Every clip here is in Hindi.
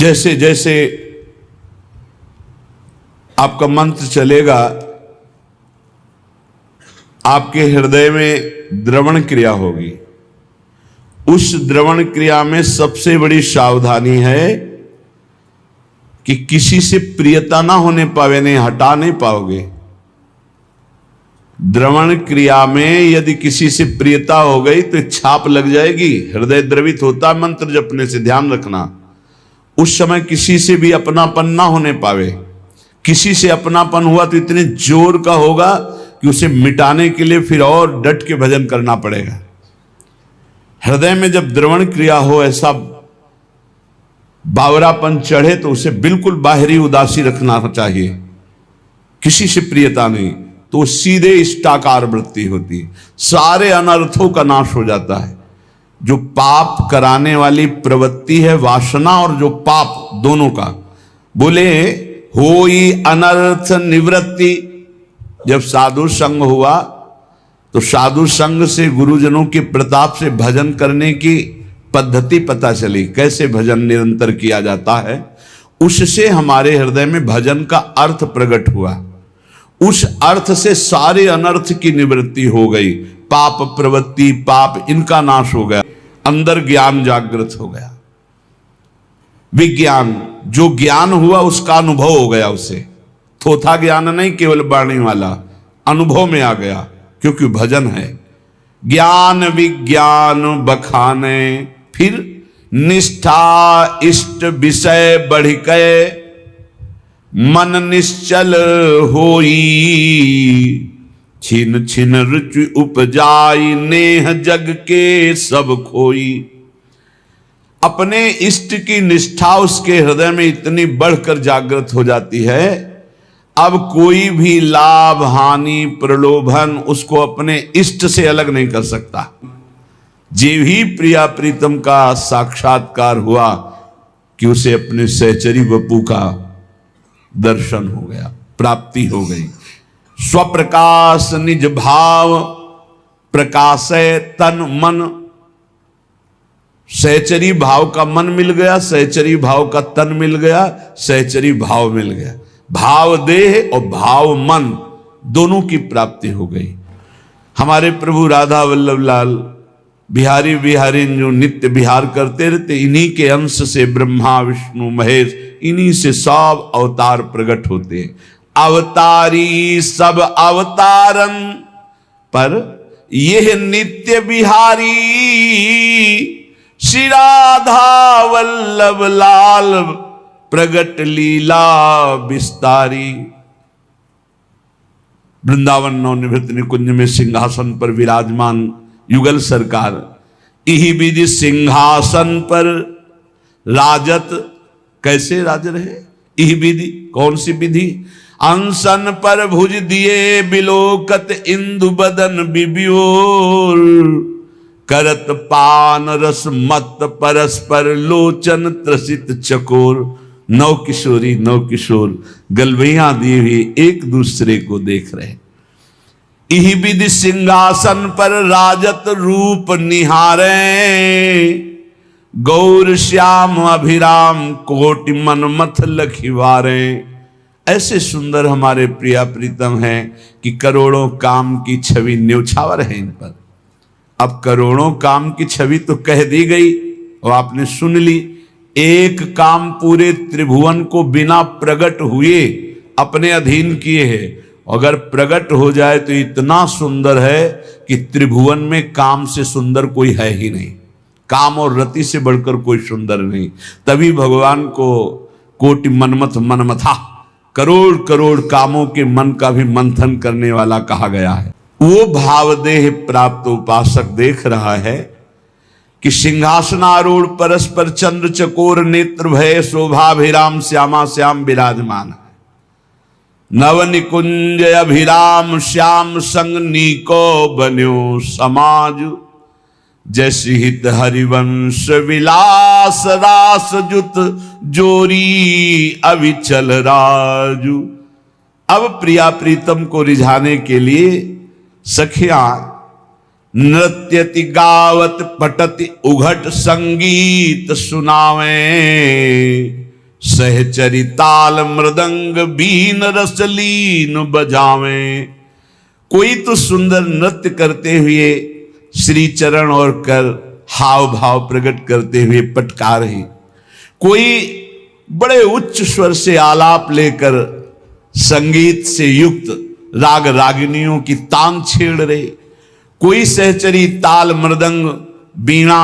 जैसे जैसे आपका मंत्र चलेगा, आपके हृदय में द्रवण क्रिया होगी। उस द्रवण क्रिया में सबसे बड़ी सावधानी है कि किसी से प्रियता ना होने पावे, नहीं हटा नहीं पाओगे। द्रवण क्रिया में यदि किसी से प्रियता हो गई तो छाप लग जाएगी। हृदय द्रवित होता मंत्र जपने से, ध्यान रखना। उस समय किसी से भी अपनापन ना होने पावे। किसी से अपनापन हुआ तो इतने जोर का होगा कि उसे मिटाने के लिए फिर और डट के भजन करना पड़ेगा। हृदय में जब द्रवण क्रिया हो, ऐसा बावरापन चढ़े, तो उसे बिल्कुल बाहरी उदासी रखना चाहिए, किसी से प्रियता नहीं, तो सीधे इष्टाकार वृत्ति होती, सारे अनर्थों का नाश हो जाता है। जो पाप कराने वाली प्रवृत्ति है, वासना और जो पाप, दोनों का बोले होई अनर्थ निवृत्ति। जब साधु संग हुआ तो साधु संग से, गुरुजनों के प्रताप से भजन करने की पद्धति पता चली, कैसे भजन निरंतर किया जाता है। उससे हमारे हृदय में भजन का अर्थ प्रकट हुआ। उस अर्थ से सारे अनर्थ की निवृत्ति हो गई। पाप प्रवृत्ति, पाप, इनका नाश हो गया। अंदर ज्ञान जागृत हो गया। विज्ञान, जो ज्ञान हुआ उसका अनुभव हो गया। उसे थोथा ज्ञान नहीं, केवल वाणी वाला, अनुभव में आ गया, क्योंकि भजन है। ज्ञान विज्ञान बखाने, फिर निष्ठा इष्ट विषय बढ़िके, मन निश्चल होई, छिन छिन रुचि उपजाई, नेह जग के सब खोई। अपने इष्ट की निष्ठा उसके हृदय में इतनी बढ़कर जागृत हो जाती है, अब कोई भी लाभ हानि प्रलोभन उसको अपने इष्ट से अलग नहीं कर सकता। जीव ही प्रिया प्रीतम का साक्षात्कार हुआ कि उसे अपने सहचरी वपू का दर्शन हो गया, प्राप्ति हो गई। स्वप्रकाश निज भाव प्रकाशय तन मन। सहचरी भाव का मन मिल गया, सहचरी भाव का तन मिल गया, सहचरी भाव मिल गया। भाव देह और भाव मन दोनों की प्राप्ति हो गई। हमारे प्रभु राधा वल्लभ लाल बिहारी बिहारी जो नित्य बिहार करते रहते, इन्हीं के अंश से ब्रह्मा विष्णु महेश, इन्हीं से सब अवतार प्रकट होते हैं। अवतारी सब अवतारन पर यह नित्य बिहारी, श्री राधा वल्लभ लाल प्रगट लीला विस्तारी। वृंदावन नवनिवृत्त निकुंज में सिंहासन पर विराजमान युगल सरकार, इही विधि सिंहासन पर राजत। कैसे राज रहे? इही विधि, कौन सी विधि? अनशन पर भुज दिए बिलोकत इंदु बदन बिबियोर, करत पान रस मत परस्पर लोचन त्रसित चकोर। नौ किशोरी नौ किशोर गलवैया दिए हुए एक दूसरे को देख रहे। इही विधि सिंहासन पर राजत रूप निहारे, गौर श्याम अभिराम कोटि मनमथ लखिवारे। ऐसे सुंदर हमारे प्रिया प्रीतम हैं कि करोड़ों काम की छवि न्योछावर है इन पर। अब करोड़ों काम की छवि तो कह दी गई और आपने सुन ली। एक काम पूरे त्रिभुवन को बिना प्रकट हुए अपने अधीन किए है। अगर प्रकट हो जाए तो इतना सुंदर है कि त्रिभुवन में काम से सुंदर कोई है ही नहीं। काम और रति से बढ़कर कोई सुंदर नहीं। तभी भगवान को कोटि मनमथ मनमथा, करोड़ करोड़ कामों के मन का भी मंथन करने वाला कहा गया है। वो भावदेह प्राप्त उपासक देख रहा है कि सिंहासनारूढ़ परस्पर चंद्र चकोर नेत्र भय शोभाभिराम श्यामा श्याम विराजमान है। नव निकुंज अभिराम श्याम संग नीको बन्यो समाज, जैसी हित हरिवंश विलास रास जुत जोरी अविचल राजू। अब प्रिया प्रीतम को रिझाने के लिए सखियां नृत्यति गावत पटति उघट संगीत सुनावे, सहचरी ताल मृदंग बीन रसलीन बजावें। कोई तो सुंदर नृत्य करते हुए श्री चरण और कर हाव भाव प्रकट करते हुए पटका रहे, कोई बड़े उच्च स्वर से आलाप लेकर संगीत से युक्त राग रागिनियों की तान छेड़ रहे, कोई सहचरी ताल मृदंग बीणा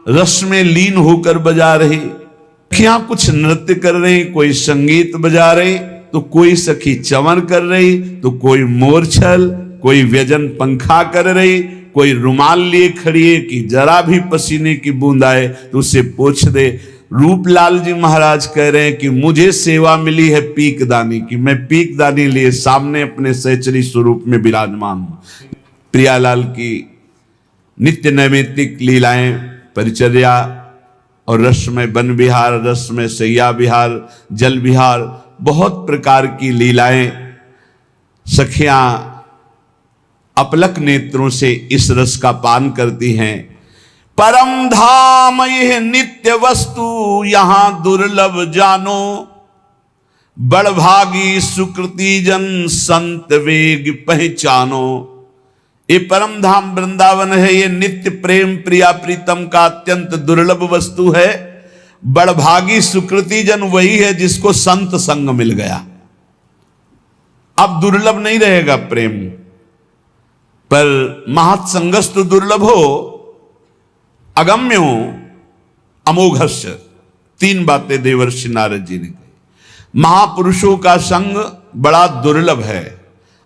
रस में लीन होकर बजा रहे। सखियां कुछ नृत्य कर रही, कोई संगीत बजा रहे, तो कोई सखी चमन कर रही, तो कोई मोरछल, कोई व्यजन पंखा कर रही, कोई रुमाल लिए खड़ी है कि जरा भी पसीने की बूंद आए तो उसे पोंछ दे। रूपलाल जी महाराज कह रहे हैं कि मुझे सेवा मिली है पीकदानी की, मैं पीकदानी लिए सामने अपने सहचरी स्वरूप में विराजमान हूं। प्रियालाल की नित्य नैमित्तिक लीलाएं, परिचर्या और रस में वन विहार, रस में सैया विहार, जल विहार, बहुत प्रकार की लीलाएं सखियां अपलक नेत्रों से इस रस का पान करती हैं। परम धाम यह नित्य वस्तु यहां दुर्लभ जानो, बड़भागी सुकृति जन संत वेग पहचानो। ये परम धाम वृंदावन है, ये नित्य प्रेम प्रिया प्रीतम का अत्यंत दुर्लभ वस्तु है। बड़भागी सुकृति जन वही है जिसको संत संग मिल गया। अब दुर्लभ नहीं रहेगा प्रेम, पर महत्संगस्तु दुर्लभो अगम्यो अमोघस्य। तीन बातें देवर्षि नारद जी ने कही। महापुरुषों का संग बड़ा दुर्लभ है,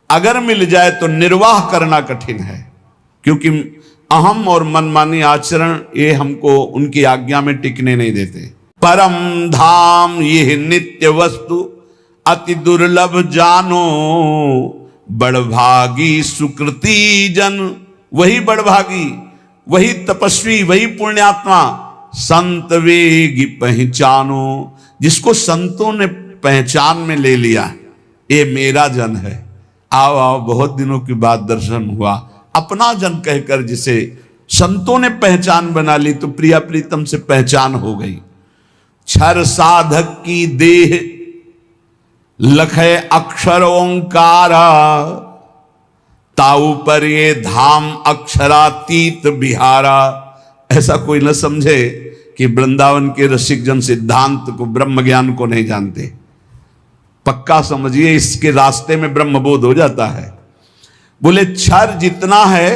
अगर मिल जाए तो निर्वाह करना कठिन है, क्योंकि अहम और मनमानी आचरण ये हमको उनकी आज्ञा में टिकने नहीं देते। परम धाम यह नित्य वस्तु अति दुर्लभ जानो, बड़भागी सुकृति जन, वही बड़भागी, वही तपस्वी, वही पुण्यात्मा संत वेगी पहचानो, जिसको संतों ने पहचान में ले लिया, ये मेरा जन है। आओ आओ, बहुत दिनों के बाद दर्शन हुआ, अपना जन कहकर जिसे संतों ने पहचान बना ली, तो प्रिया प्रीतम से पहचान हो गई। क्षर साधक की देह लखे अक्षर ओंकारा, ताऊ पर ये धाम अक्षरातीत बिहारा। ऐसा कोई न समझे कि वृंदावन के रसिक जन सिद्धांत को, ब्रह्म ज्ञान को नहीं जानते। पक्का समझिए, इसके रास्ते में ब्रह्मबोध हो जाता है। बोले क्षर जितना है,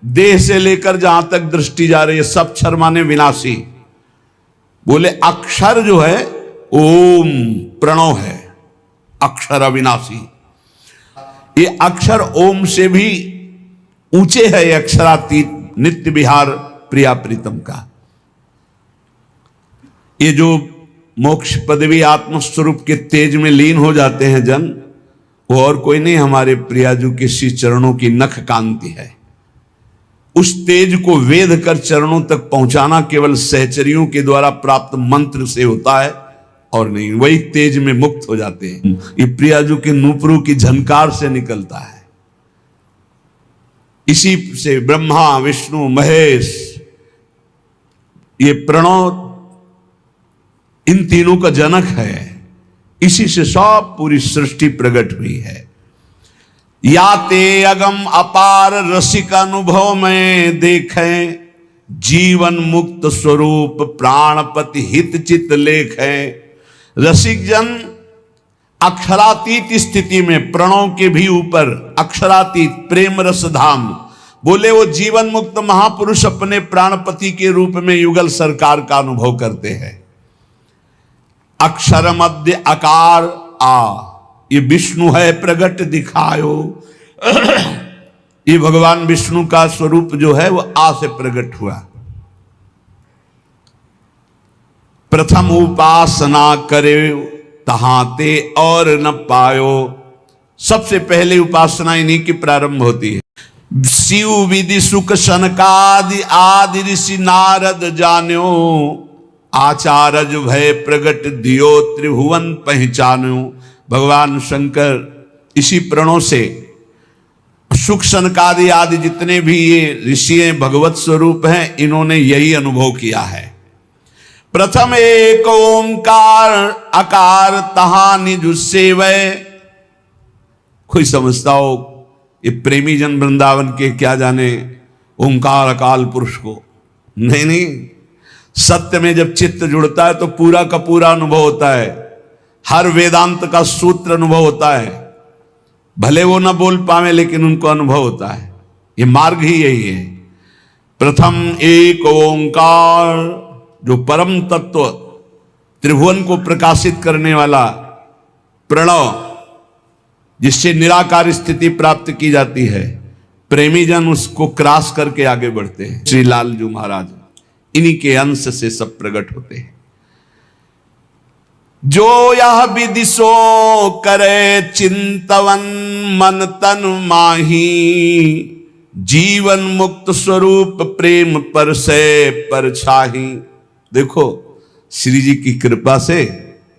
देह से लेकर जहां तक दृष्टि जा रही है, सब क्षर माने विनाशी। बोले अक्षर जो है ओम प्रणव है, अक्षर अविनाशी। ये अक्षर ओम से भी ऊंचे है, अक्षरातीत नित्य विहार प्रिया प्रीतम का। ये जो मोक्ष पदवी आत्मस्वरूप के तेज में लीन हो जाते हैं जन, वो और कोई नहीं, हमारे प्रियाजू के श्री चरणों की नख कांति है। उस तेज को वेध कर चरणों तक पहुंचाना केवल सहचरियों के द्वारा प्राप्त मंत्र से होता है और नहीं, वही तेज में मुक्त हो जाते हैं। ये प्रियाजू के नूपुरों की झनकार से निकलता है। इसी से ब्रह्मा विष्णु महेश, ये प्रणव इन तीनों का जनक है। इसी से सब पूरी सृष्टि प्रकट हुई है। या ते अगम अपार रसिक अनुभव में देखें, जीवन मुक्त स्वरूप प्राणपति हित चित लेखें। रसिक जन अक्षरातीत स्थिति में, प्रणव के भी ऊपर अक्षरातीत प्रेम रस धाम, बोले वो जीवन मुक्त महापुरुष अपने प्राणपति के रूप में युगल सरकार का अनुभव करते हैं। अक्षर मध्य आकार आ, ये विष्णु है प्रगट दिखायो। ये भगवान विष्णु का स्वरूप जो है वो आ से प्रकट हुआ। प्रथम उपासना करे तहाते और न पायो। सबसे पहले उपासना इन्हीं की प्रारंभ होती है। शिव विधि सुख सनकादि आदि ऋषि नारद जान्यो, आचार्य भय प्रगट दियो त्रिभुवन पहचानो। भगवान शंकर इसी प्रणों से सुख सनकादि आदि जितने भी ये ऋषि भगवत स्वरूप हैं, इन्होंने यही अनुभव किया है। प्रथम एक ओंकार आकार तहा निज सेवै। कोई समझता हो ये प्रेमी जन वृंदावन के क्या जाने ओंकार अकाल पुरुष को, नहीं नहीं, सत्य में जब चित्त जुड़ता है तो पूरा का पूरा अनुभव होता है, हर वेदांत का सूत्र अनुभव होता है। भले वो ना बोल पावे लेकिन उनको अनुभव होता है। ये मार्ग ही यही है। प्रथम एक ओंकार, जो परम तत्व त्रिभुवन को प्रकाशित करने वाला प्रणव, जिससे निराकार स्थिति प्राप्त की जाती है, प्रेमी जन उसको क्रॉस करके आगे बढ़ते हैं। श्री लालजू महाराज इन्हीं के अंश से सब प्रकट होते हैं। जो यह विदिशो करे चिंतवन मन तन माही, जीवन मुक्त स्वरूप प्रेम पर से पर छाही। देखो श्री जी की कृपा से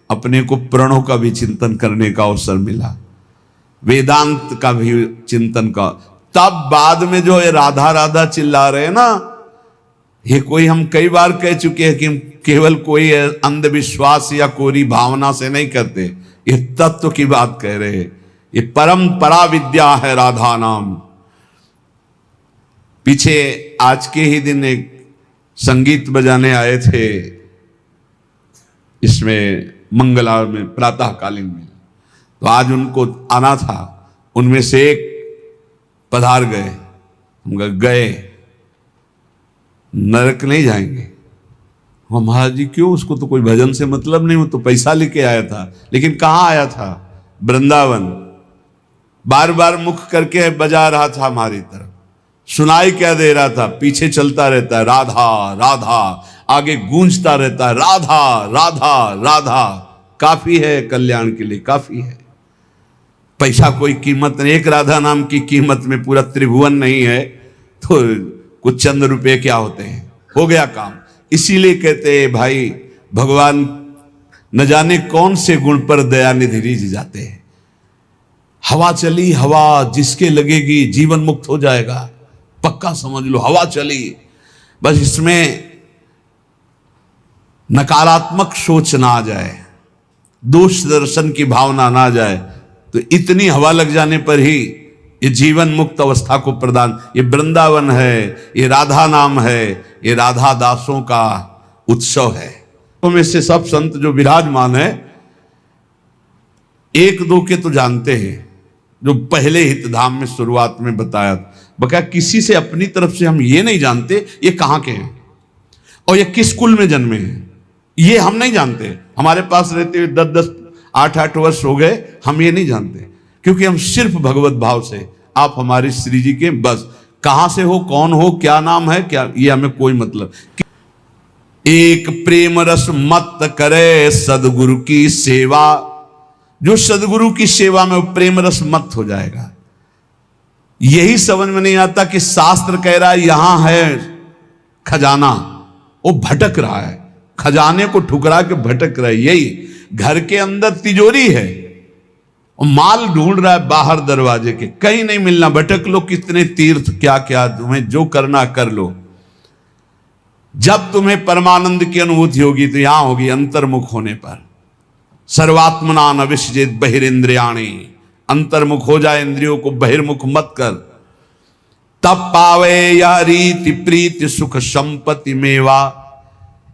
अपने को प्रणों का भी चिंतन करने का अवसर मिला, वेदांत का भी चिंतन का। तब बाद में जो है राधा राधा चिल्ला रहे हैं ना, ये कोई हम कई बार कह चुके हैं कि केवल कोई अंधविश्वास या कोरी भावना से नहीं करते, ये तत्व की बात कह रहे हैं। ये परंपरा विद्या है राधा नाम। पीछे आज के ही दिन एक संगीत बजाने आए थे इसमें मंगला में प्रातःकालीन में, तो आज उनको आना था, उनमें से एक पधार गए। हम गए, नरक नहीं जाएंगे। हम महाराज जी क्यों, उसको तो कोई भजन से मतलब नहीं, वो तो पैसा लेके आया था। लेकिन कहाँ आया था? वृंदावन। बार बार मुख करके बजा रहा था हमारी तरफ, सुनाई क्या दे रहा था, पीछे चलता रहता है राधा राधा, आगे गूंजता रहता है राधा राधा राधा। काफी है कल्याण के लिए, काफी है। पैसा कोई कीमत नहीं, एक राधा नाम की कीमत में पूरा त्रिभुवन नहीं है तो कुछ चंद रुपए क्या होते हैं, हो गया काम। इसीलिए कहते हैं भाई भगवान न जाने कौन से गुण पर दयानिधि रिझ जाते हैं। हवा चली, हवा जिसके लगेगी जीवन मुक्त हो जाएगा, पक्का समझ लो। हवा चली, बस इसमें नकारात्मक सोच ना आ जाए, दोष दर्शन की भावना ना आ जाए, तो इतनी हवा लग जाने पर ही ये जीवन मुक्त अवस्था को प्रदान। ये वृंदावन है, ये राधा नाम है, ये राधा दासों का उत्सव है। तो में से सब संत जो विराजमान है, एक दो के तो जानते हैं, जो पहले हितधाम में शुरुआत में बताया था। बका किसी से अपनी तरफ से हम ये नहीं जानते ये कहाँ के हैं और ये किस कुल में जन्मे हैं, ये हम नहीं जानते। हमारे पास रहते हुए 10-10 8-8 वर्ष हो गए, हम ये नहीं जानते, क्योंकि हम सिर्फ भगवत भाव से, आप हमारे श्री जी के, बस कहां से हो, कौन हो, क्या नाम है, क्या, ये हमें कोई मतलब। एक प्रेम रस मत करे सदगुरु की सेवा, जो सदगुरु की सेवा में वो प्रेम रस मत हो जाएगा। यही समझ में नहीं आता कि शास्त्र कह रहा है यहां है खजाना, वो भटक रहा है, खजाने को ठुकरा के भटक रहा है। यही घर के अंदर तिजोरी है और माल ढूंढ रहा है बाहर दरवाजे के, कहीं नहीं मिलना। भटक लो, कितने तीर्थ क्या क्या, तुम्हें जो करना कर लो। जब तुम्हें परमानंद की अनुभूति होगी तो यहां होगी अंतर्मुख होने पर। सर्वात्मना न विसृजेत बहिरेंद्रियाणि, अंतर्मुख हो जाए, इंद्रियों को बहिर्मुख मत कर। तब पावे यह रीति प्रीति सुख संपत्ति मेवा।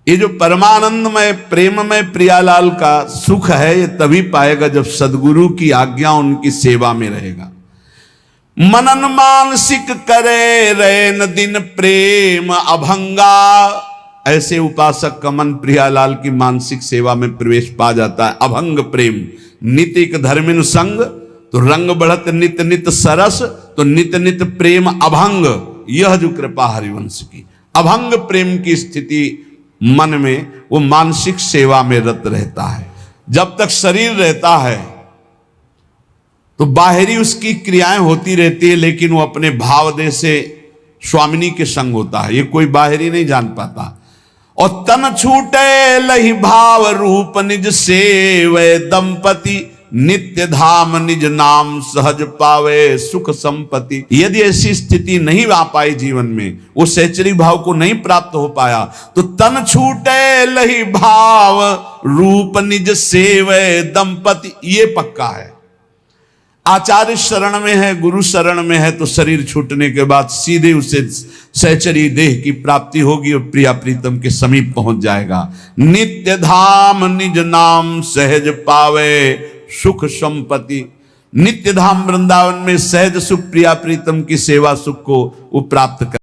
ये जो परमानंदमय प्रेममय प्रियालाल का सुख है, ये तभी पाएगा जब सदगुरु की आज्ञा उनकी सेवा में रहेगा। मनन मानसिक करे रैन दिन प्रेम अभंगा। ऐसे उपासक का मन प्रियालाल की मानसिक सेवा में प्रवेश पा जाता है। अभंग प्रेम नितिक धर्मिन संग, तो रंग बढ़त नित नित सरस, तो नित नित प्रेम अभंग। यह जो कृपा हरिवंश की, अभंग प्रेम की स्थिति मन में, वो मानसिक सेवा में रत रहता है। जब तक शरीर रहता है तो बाहरी उसकी क्रियाएं होती रहती है, लेकिन वो अपने भावदेह से स्वामिनी के संग होता है, ये कोई बाहरी नहीं जान पाता। और तन छूटे लही भाव रूप निज सेवै दंपति, नित्य धाम निज नाम सहज पावे सुख संपत्ति। यदि ऐसी स्थिति नहीं आ पाई जीवन में, वो सहचरी भाव को नहीं प्राप्त हो पाया, तो तन छूटे लही भाव रूप निज सेवे दंपति, ये पक्का है। आचार्य शरण में है, गुरु शरण में है, तो शरीर छूटने के बाद सीधे उसे सहचरी देह की प्राप्ति होगी और प्रिया प्रीतम के समीप पहुंच जाएगा। नित्य धाम निज नाम सहज पावे सुख संपत्ति। नित्य धाम वृंदावन में सहज सुख प्रिया प्रीतम की सेवा सुख को वो प्राप्त कर